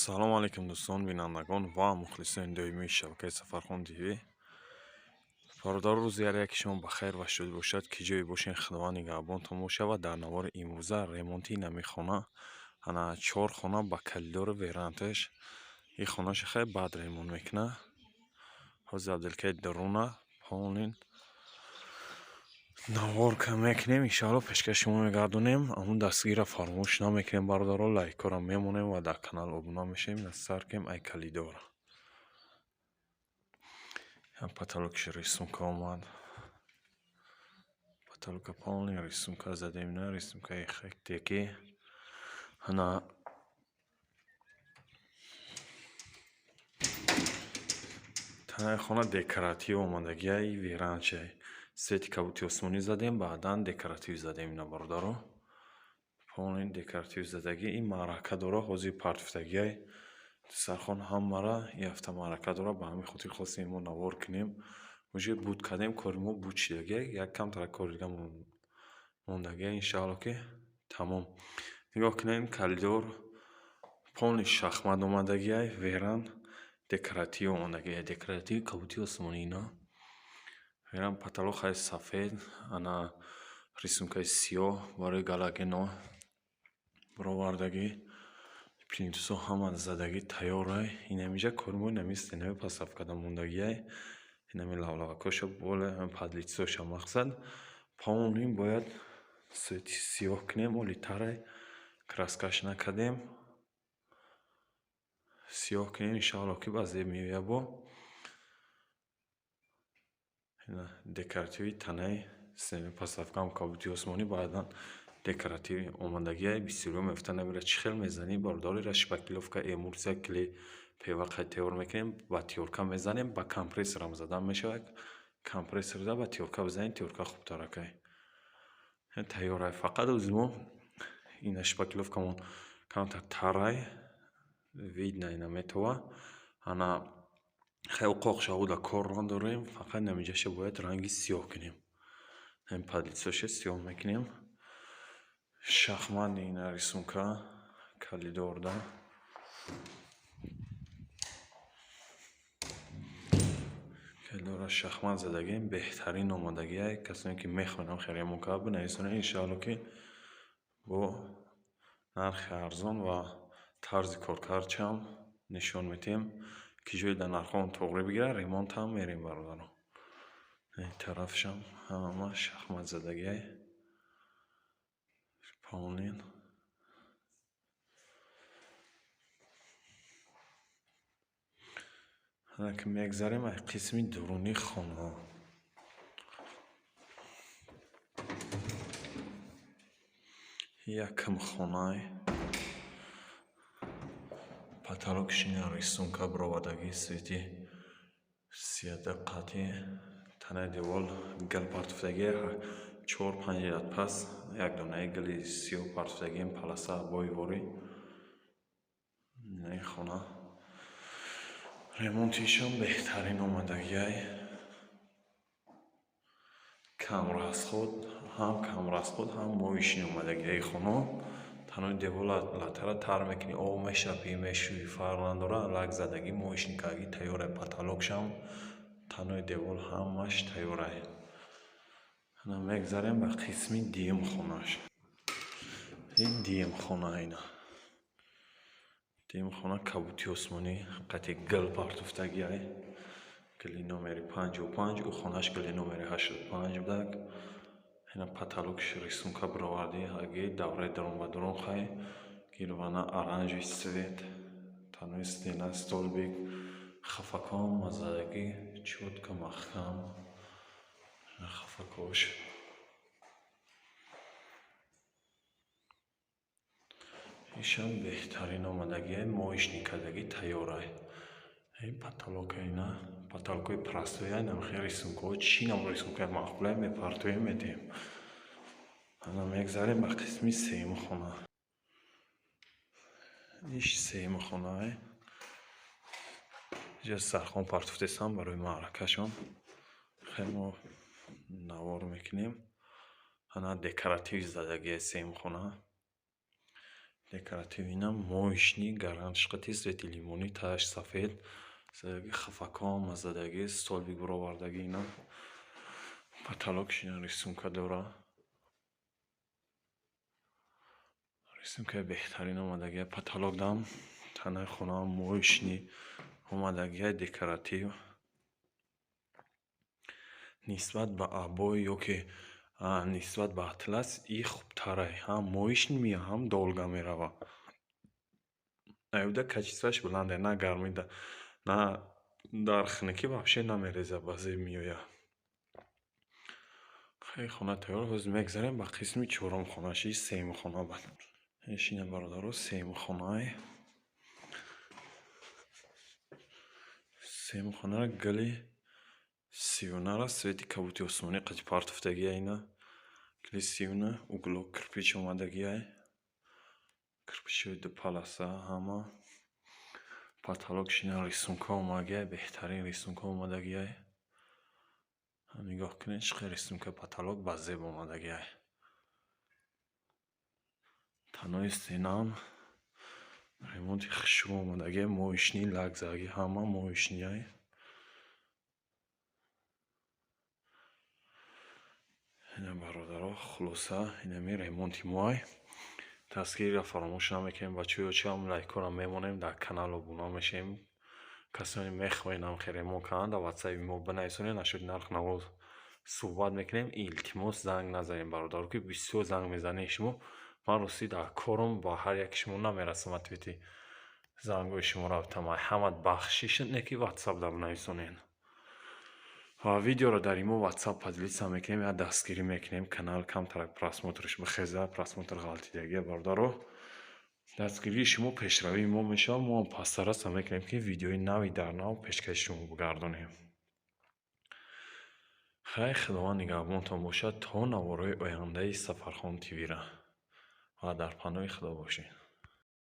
салом алейкум дӯстон бинандагон ва мухлисони доимии шабакаи Сафархон ТВ. Бародару рӯзи яке шумо бахайр ва шуд бошад ки ҷои бошен худованд нигаҳбонтон бошад. Дар навори имрӯза ремонти нами хона ана 4 хона ба калидори верандаш и хонаша хеле бад ремонт мекуна. ҳозир абделкаи даруна полнин наворка мекунем, иншоалло пешкаши шумо мегардонем. Аммо дастгира фаромӯш намекунем бародаро, лайкора мемонем ва дар канал обуна мешавем. насаркем ай калидор потолокиш рисунка омад. потолока полный рисунка задем, на рисунка хектеки ана танаи хона декоратив омадагиай веранчай сети кабути осмонӣ задем, баъдан декоратив задем. Ина бародаро полный декоратив задаги ин маърака дора. ҳозир партофтагиай сархон ҳамара и ҳафта маърака дора. ба ҳамин хотир хостем мо навор кунем. уже буд кардем, кори мо буд шидагиай, як камтара кори дига мондагиай. иншоалло ки тамом. нигоҳ кунед, калидор полный шахмат омадагиай, веран декоратив омадагиай, декоратив кабути осмонӣ. ина веран потолок хай сафед, ана рисункаи сиёҳ барои галагино баровардагӣ, плинтусо ҳама задагӣ тайёрай. инамиҷа кори мо инами стенаи пасавкада мондагиай. инами лавлавакоша бола падлицоша мақсад полный бояд свети сиёҳ кунем. оли тарай краскаш накардем, сиёҳ кунем. иншоалло ки ба зеб меояд. бо декоративи танаи стенаи пасавкам кабути осмонӣ, баъдан декоративи омадагиай бисёриҳо мефтан намира чӣ хел мезанӣ бародарира шпаклёвка эмурсия киле певақай тайёр мекунем, ба тиёрка мезанем, ба компрессорам задан мешавад. компрессор да ба тиёрка бизанем, тиёрка хубтаракай тайёрай. фақат ози мо ина шпаклёвкамон камтар тарай видно ина метова ана хел қоқ шавуда корро дорем. фақат намиҷаша бояд ранги сиёҳ кунем. ҳамин падлицоша сиёҳ мекунем. шахмат ина рисунка калидорда калидора шахмат задагием беҳтарин омадагиай. касоне ки мехоҳам херемонка бинависонем, иншоалло ки бо нархи арзон ва тарзи коркардчам нишон медиҳем ки ҷои дар нархон тоғри бигирад, ремонтам мерем бародаро. ин тарафшам ҳама шахмат задагиай полнин. ҳана ки мегзарем ай қисми дурунӣ хона. якм хонай потолокиш ина рисунка баровардаги свети сиёҳдаққати танаи девор гил партофтагиай 4-5 ряд пас як донаи гили сиёҳ партофтагием паласа боиворӣ. ин хона ремонтишам беҳтарин омадагиай. камрасход ҳам моишин омадагиай. хоно танои девор латара тар мекунӣ, об мешапӣ, мешӯӣ, фарқ надора. лак задагӣ моишникагӣ тайёрай. потолокшам танои девор ҳамаш тайёрай. ана мегзарем ба қисми дим хонаш. ин дим хона ина дим хона кабути осмонӣ қати гил партофтагиай. гили номери 55, ӯ хонаш гили номери 85 будак. ина потолокиш рисунка бароварди ҳаги давраи дарунбадурун хай гирвана оранҷи свет. танои стена столбик хафакон мазадагӣ чотка маҳкам. хафакош ишам беҳтарин омадагиай. моишникадагӣ тайёрай. ин потолока ина потолокои простояй намхе рисункаҳо чинам рисункаи маъқулай мепартоем медиҳем. ана мегзарем ба қисми сеюм хона. иш сеюм хонае ҷа сархон партофтесам барои маъракашон хело навор мекунем. ана декоратив задагиай сеюм хона. декоратив инам моишни гараншқати свети лимонӣ, тааш сафед, задагӣ хафакон, маззадагӣ, столби буровардагӣ. Инам потолок шина рисунка дора. Рисункаи беҳтарин омадагия. Потолок дам танаи хонаам моишни омадагия декоратив. Нисбат ба абой ёки нисбат ба атлас и хубтарай. Ҳам моишни мея, ҳам долга мерава. Айбуда качествояш буланде, на гармӣ на дархнакӣ вообще намереза, ба зеб меоя. Хеле хона тайёр. ҳозир мегзарем ба қисми чорумхонааши сеюмхона бад. Ишина бародаро сеюмхонае. Сеюмхонара гали сивнара свети кабути осмонӣ қати партофтагия. Ина гали сивна углок кирпич омадагия. Кирпичои ду паласа ҳама. Потолок шина рисунка омадагия. Беҳтарин рисунка омадагия. Нигоҳ кунед чӣ қадр рисунка потолок ба зеб омадагия. Танои стенаам ремонти хушбу омадагия. Моишни лакзагӣ ҳама моишнияй. ина бародаро хулоса инами ремонти моай. Дастгириро фаромӯш намекунем. Бачаҳоям лайкора мемонем, дар канал обуна мешем. Касоне мехоҳем ки ремонт кунанд дар ватсаби мо бинависонед, нашуд нарх навоз суҳбат мекунем. Илтимос занг назанед бародаро, ки бисёр занг мезанед шумо. Ман рости дар корам ба ҳар яки шумо намерасам. ответи зангои шуморо битамай ҳамат бахшишне ки ватсап дар бинависонед. ва видеоро дар имо ватсап поделиться мекунем, я дастгирӣ мекунем. Канал камтарак просмотрш бихеза, просмотр ғалтидагия бародаро. дастгирии шумо пешравии мо мешавад. мо ҳам пастара сар мекунем, ки видеои нави дар нав пешкаши шумо бигардонем. хай худованд нигаҳбонтон бошад то навораи ояндаи Сафархон ТВ-ра ва дар паноҳи худо бошед.